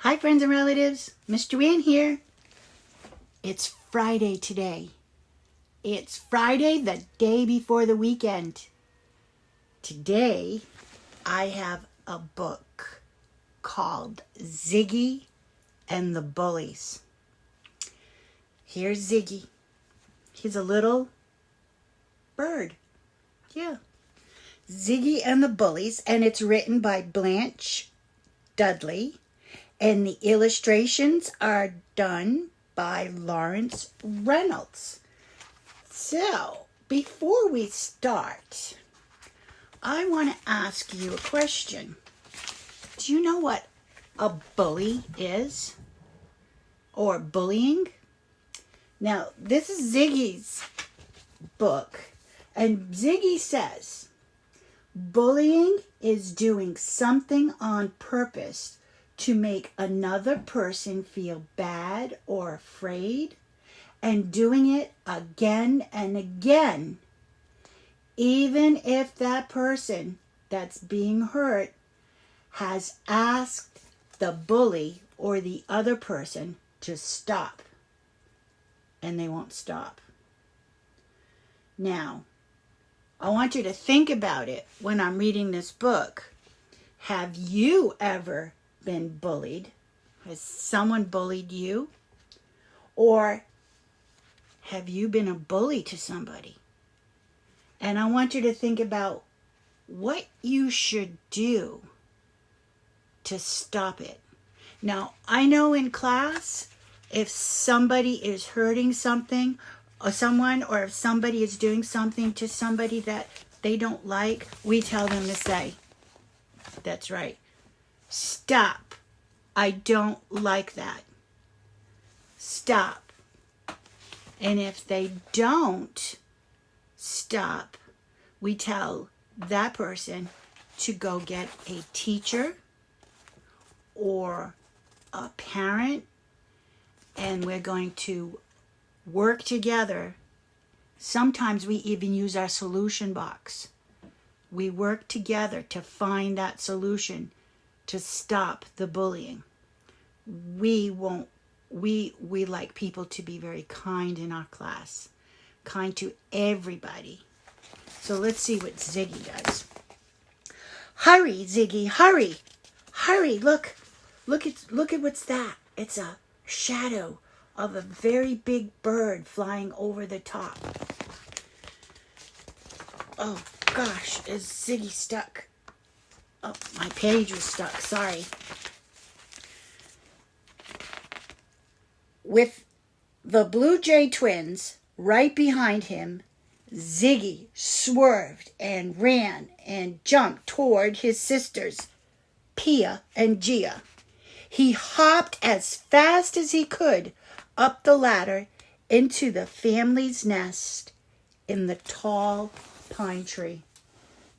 Hi friends and relatives, Mrs.Joanne here. It's Friday today. It's Friday, the day before the weekend. Today, I have a book called Siggy and the Bullies. Here's Siggy. He's a little bird. Yeah. Siggy and the Bullies, and it's written by Blanche Dudley. And the illustrations are done by Lawrence Reynolds. So, before we start, I want to ask you a question. Do you know what a bully is? Or bullying? Now, this is Siggy's book. And Siggy says, bullying is doing something on purpose to make another person feel bad or afraid, and doing it again and again, even if that person that's being hurt has asked the bully or the other person to stop, and they won't stop. Now, I want you to think about it when I'm reading this book. Have you ever been bullied? Has someone bullied you? Or have you been a bully to somebody? And I want you to think about what you should do to stop it. Now, I know in class, if somebody is hurting something or someone, or if somebody is doing something to somebody that they don't like, we tell them to say, that's right, stop. I don't like that. Stop. And if they don't stop, we tell that person to go get a teacher or a parent, and we're going to work together. Sometimes we even use our solution box. We work together to find that solution to stop the bullying. We like people to be very kind in our class. Kind to everybody. So let's see what Siggy does. Hurry, Siggy, hurry. Hurry, look at what's that? It's a shadow of a very big bird flying over the top. Oh gosh, is Siggy stuck? Oh, my page was stuck, sorry. With the Blue Jay twins right behind him, Siggy swerved and ran and jumped toward his sisters, Pia and Gia. He hopped as fast as he could up the ladder into the family's nest in the tall pine tree.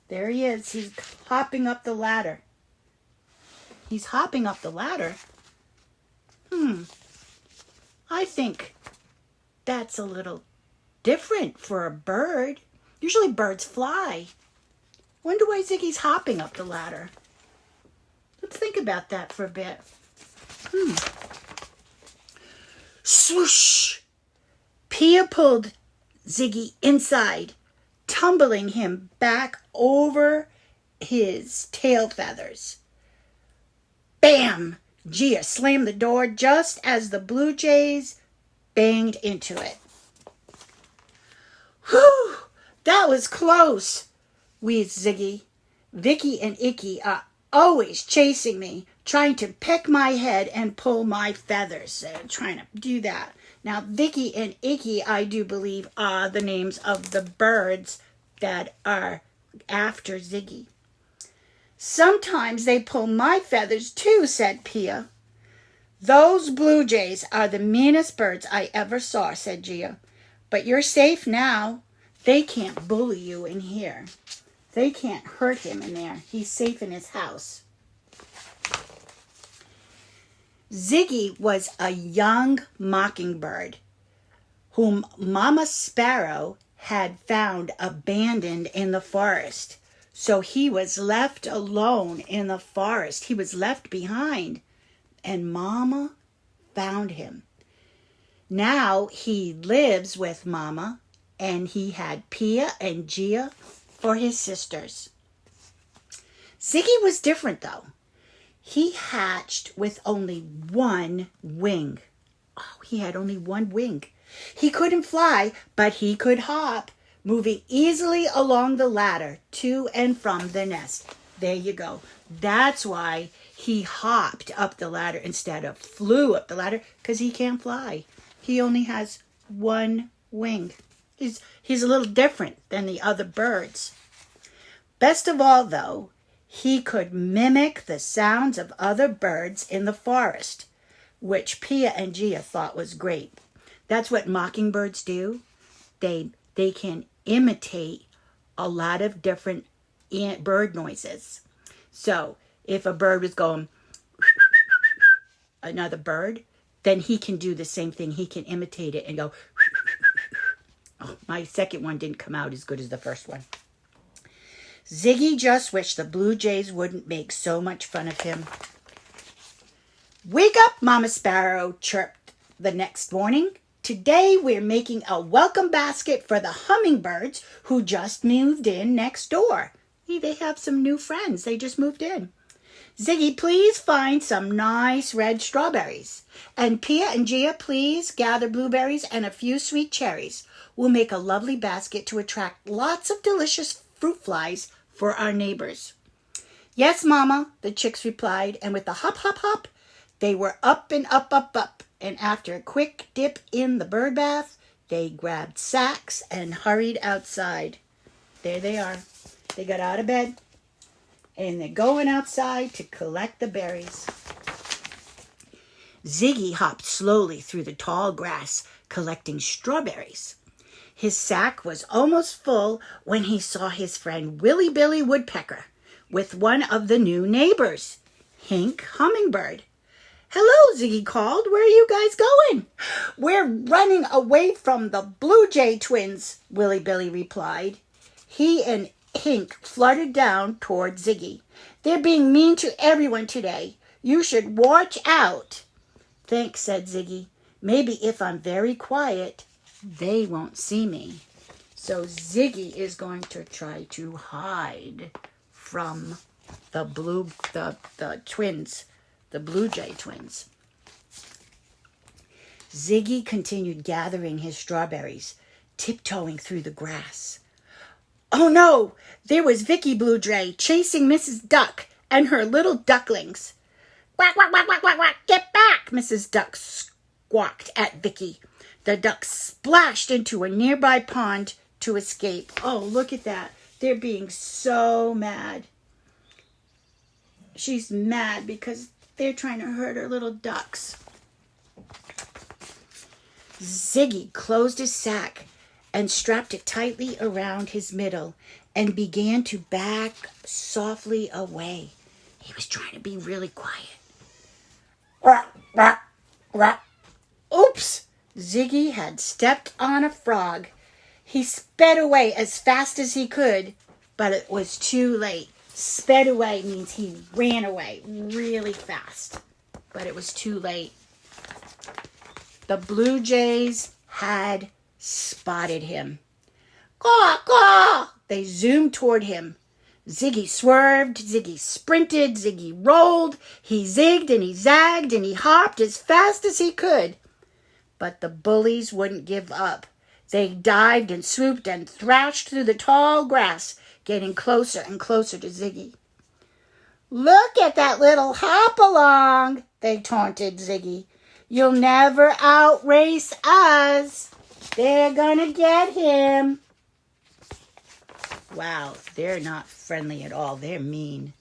There he is. He's hopping up the ladder. He's hopping up the ladder? I think that's a little different for a bird. Usually birds fly. Wonder why Siggy's hopping up the ladder. Let's think about that for a bit. Swoosh! Pia pulled Siggy inside, tumbling him back over his tail feathers. Bam! Gia slammed the door just as the Blue Jays banged into it. Whew! That was close, wheezed Siggy. Vicky and Icky are always chasing me, trying to peck my head and pull my feathers. Trying to do that. Now, Vicky and Icky, I do believe, are the names of the birds that are after Siggy. Sometimes they pull my feathers too, said Pia. Those Blue Jays are the meanest birds I ever saw, said Gia. But you're safe now. They can't bully you in here. They can't hurt him in there. He's safe in his house. Siggy was a young mockingbird whom Mama Sparrow had found abandoned in the forest. So he was left alone in the forest. He was left behind. and Mama found him. Now he lives with Mama, and he had Pia and Gia for his sisters. Ziggy was different, though. He hatched with only one wing. Oh, he had only one wing. He couldn't fly, but he could hop, moving easily along the ladder to and from the nest. There you go. That's why he hopped up the ladder instead of flew up the ladder, because he can't fly. He only has one wing. He's a little different than the other birds. Best of all, though, he could mimic the sounds of other birds in the forest, which Pia and Gia thought was great. That's what mockingbirds do. They can imitate a lot of different bird noises. So if a bird was going another bird, then he can do the same thing. He can imitate it and go. Oh, my second one didn't come out as good as the first one. Ziggy just wished the blue jays wouldn't make so much fun of him. "Wake up, Mama Sparrow," chirped the next morning. "Today we're making a welcome basket for the hummingbirds who just moved in next door." They have some new friends. They just moved in. "Ziggy, please find some nice red strawberries. And Pia and Gia, please gather blueberries and a few sweet cherries. We'll make a lovely basket to attract lots of delicious fruit flies for our neighbors." "Yes, Mama," the chicks replied, and with a hop, hop, hop, they were up and up, up, up. And after a quick dip in the bird bath, they grabbed sacks and hurried outside. There they are. They got out of bed, and they're going outside to collect the berries. Ziggy hopped slowly through the tall grass, collecting strawberries. His sack was almost full when he saw his friend Willy Billy Woodpecker with one of the new neighbors, Hink Hummingbird. "Hello," Ziggy called. "Where are you guys going?" "We're running away from the Blue Jay twins," Willy Billy replied. He and Hink fluttered down toward Ziggy. "They're being mean to everyone today. You should watch out." "Thanks," said Ziggy. "Maybe if I'm very quiet, they won't see me." So Ziggy is going to try to hide from the twins, the Blue Jay twins. Ziggy continued gathering his strawberries, tiptoeing through the grass. Oh no! There was Vicky Blue Jay chasing Mrs. Duck and her little ducklings. "Quack, quack, quack, quack, quack, quack! Get back!" Mrs. Duck squawked at Vicky. The ducks splashed into a nearby pond to escape. Oh, look at that. They're being so mad. She's mad because they're trying to hurt her little ducks. Ziggy closed his sack and strapped it tightly around his middle and began to back softly away. He was trying to be really quiet. Rap, rap, rap. Oops! Ziggy had stepped on a frog. He sped away as fast as he could, but it was too late. Sped away means he ran away really fast, but it was too late. The Blue Jays had spotted him. Caw, caw! They zoomed toward him. Ziggy swerved, Ziggy sprinted, Ziggy rolled, he zigged and he zagged and he hopped as fast as he could. But the bullies wouldn't give up. They dived and swooped and thrashed through the tall grass, getting closer and closer to Ziggy. Look at that little hop-along, they taunted Ziggy. You'll never outrace us. They're gonna get him. Wow, they're not friendly at all. They're mean.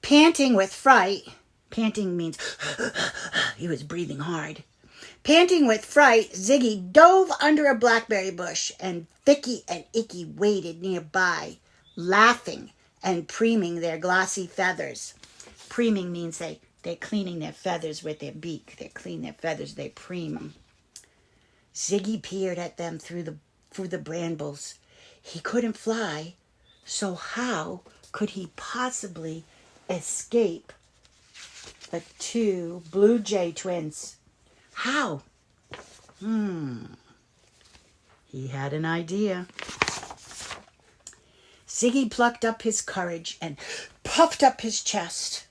Panting with fright, panting means he was breathing hard. Panting with fright, Ziggy dove under a blackberry bush, and Vicky and Icky waited nearby, laughing and preening their glossy feathers. Preening means they're cleaning their feathers with their beak. They clean their feathers, they preen them. Ziggy peered at them through the brambles. He couldn't fly, so how could he possibly escape the two Blue Jay twins. How? He had an idea. Siggy plucked up his courage and puffed up his chest.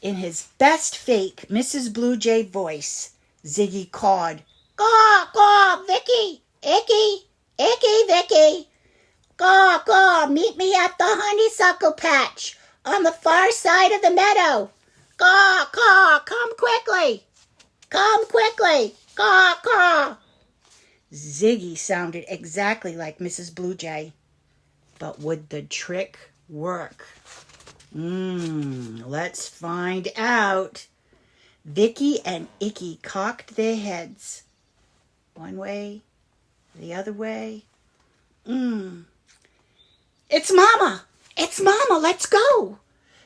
In his best fake Mrs. Blue Jay voice, Siggy cawed, "Caw, caw, Vicky, Icky, Icky, Vicky. Caw, caw, meet me at the honeysuckle patch on the far side of the meadow. Caw, caw, come quickly. Come quickly. Caw, caw." Siggy sounded exactly like Mrs. Blue Jay. But would the trick work? Let's find out. Vicky and Icky cocked their heads. One way, the other way. It's Mama! It's Mama! Let's go!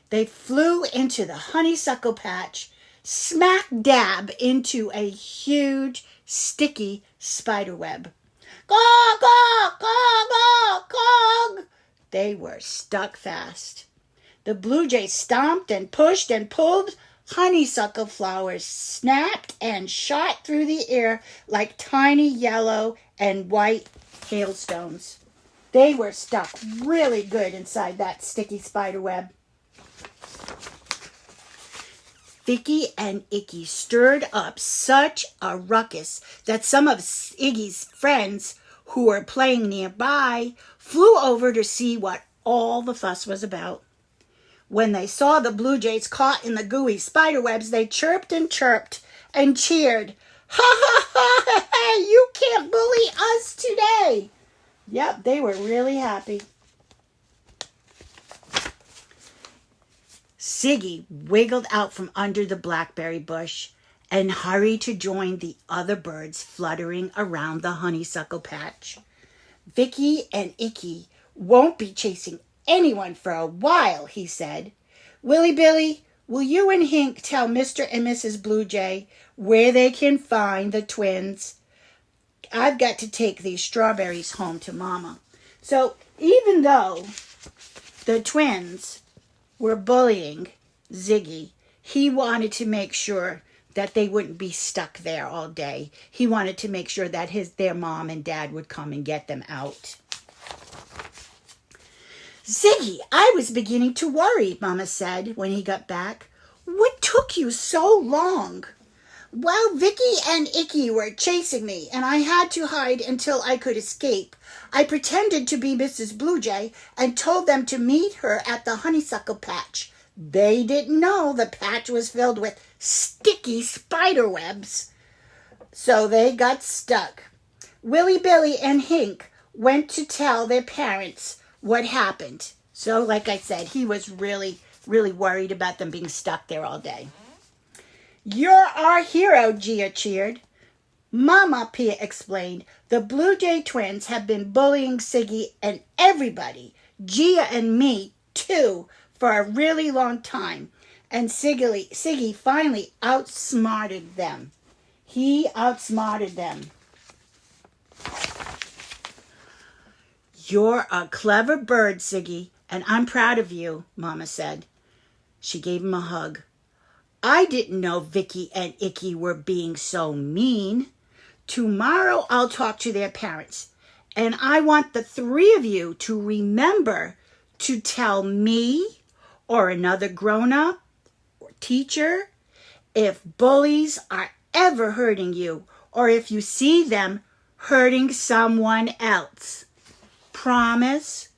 They flew into the honeysuckle patch, smack dab into a huge, sticky spider web. Caw, caw, caw, caw, caw. They were stuck fast. The Blue Jay stomped and pushed and pulled. Honeysuckle flowers snapped and shot through the air like tiny yellow and white hailstones. They were stuck really good inside that sticky spider web. Vicky and Icky stirred up such a ruckus that some of Iggy's friends who were playing nearby flew over to see what all the fuss was about. When they saw the Blue Jays caught in the gooey spider webs, they chirped and cheered. Ha ha ha! Hey, you can't bully us today! Yep, they were really happy. Siggy wiggled out from under the blackberry bush and hurried to join the other birds fluttering around the honeysuckle patch. Vicky and Icky won't be chasing anyone for a while, he said. Willy Billy, will you and Hink tell Mr. and Mrs. Blue Jay where they can find the twins? I've got to take these strawberries home to Mama. So even though the twins were bullying Siggy, he wanted to make sure that they wouldn't be stuck there all day. He wanted to make sure that their mom and dad would come and get them out. Siggy, I was beginning to worry, Mama said when he got back. What took you so long? Well, Vicky and Icky were chasing me, and I had to hide until I could escape. I pretended to be Mrs. Blue Jay and told them to meet her at the honeysuckle patch. They didn't know the patch was filled with sticky spider webs, so they got stuck. Willy Billy and Hink went to tell their parents what happened. So, like I said, he was really, really worried about them being stuck there all day. You're our hero, Gia cheered. Mama, Pia explained, the Blue Jay twins have been bullying Siggy and everybody, Gia and me too, for a really long time. And Siggy finally outsmarted them. He outsmarted them. You're a clever bird, Siggy, and I'm proud of you, Mama said. She gave him a hug. I didn't know Vicky and Icky were being so mean. Tomorrow I'll talk to their parents, and I want the three of you to remember to tell me or another grown-up or teacher if bullies are ever hurting you or if you see them hurting someone else. Promise?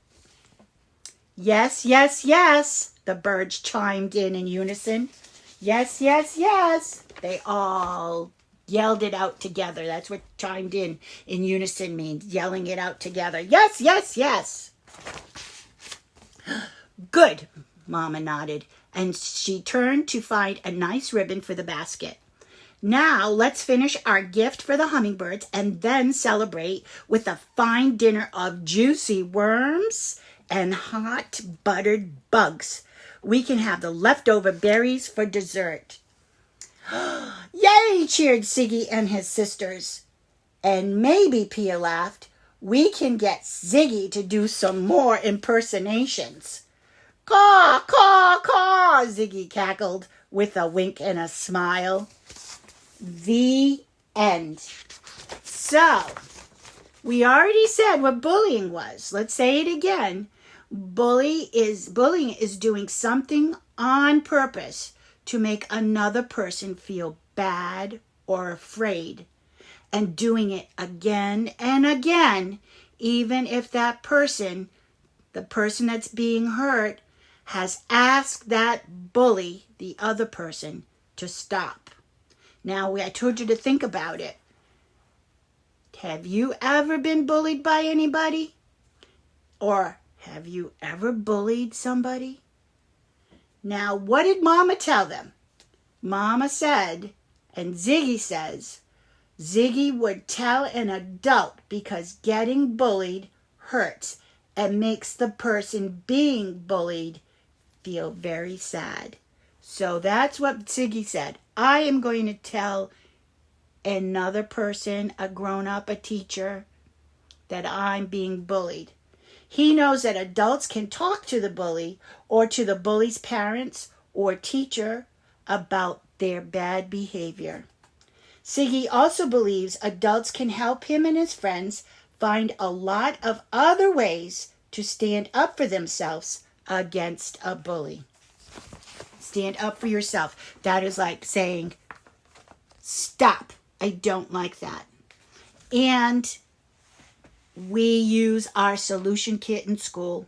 Yes, yes, yes, the birds chimed in unison. Yes, yes, yes. They all yelled it out together. That's what chimed in unison means, yelling it out together. Yes, yes, yes. Good, Mama nodded, and she turned to find a nice ribbon for the basket. Now let's finish our gift for the hummingbirds and then celebrate with a fine dinner of juicy worms and hot buttered bugs. We can have the leftover berries for dessert. Yay, cheered Siggy and his sisters. And maybe, Pia laughed, we can get Siggy to do some more impersonations. Caw, caw, caw, Siggy cackled with a wink and a smile. The end. So, we already said what bullying was. Let's say it again. Bullying is doing something on purpose to make another person feel bad or afraid, and doing it again and again, even if that person, the person that's being hurt, has asked that bully, the other person, to stop. Now, I told you to think about it. Have you ever been bullied by anybody? Or have you ever bullied somebody? Now, what did Mama tell them? Mama said, and Ziggy says, Ziggy would tell an adult because getting bullied hurts and makes the person being bullied feel very sad. So that's what Siggy said. I am going to tell another person, a grown-up, a teacher, that I'm being bullied. He knows that adults can talk to the bully or to the bully's parents or teacher about their bad behavior. Siggy also believes adults can help him and his friends find a lot of other ways to stand up for themselves against a bully. Stand up for yourself. That is like saying, stop. I don't like that. And we use our solution kit in school.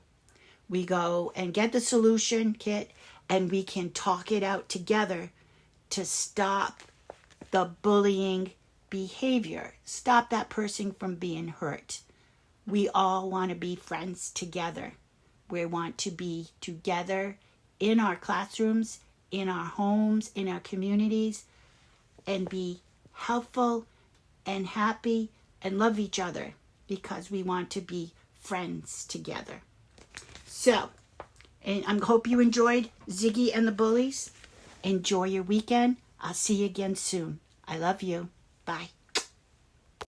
We go and get the solution kit and we can talk it out together to stop the bullying behavior. Stop that person from being hurt. We all want to be friends together. We want to be together in our classrooms, in our homes, in our communities, and be helpful and happy and love each other because we want to be friends together. So, and I hope you enjoyed Ziggy and the Bullies. Enjoy your weekend. I'll see you again soon. I love you. Bye.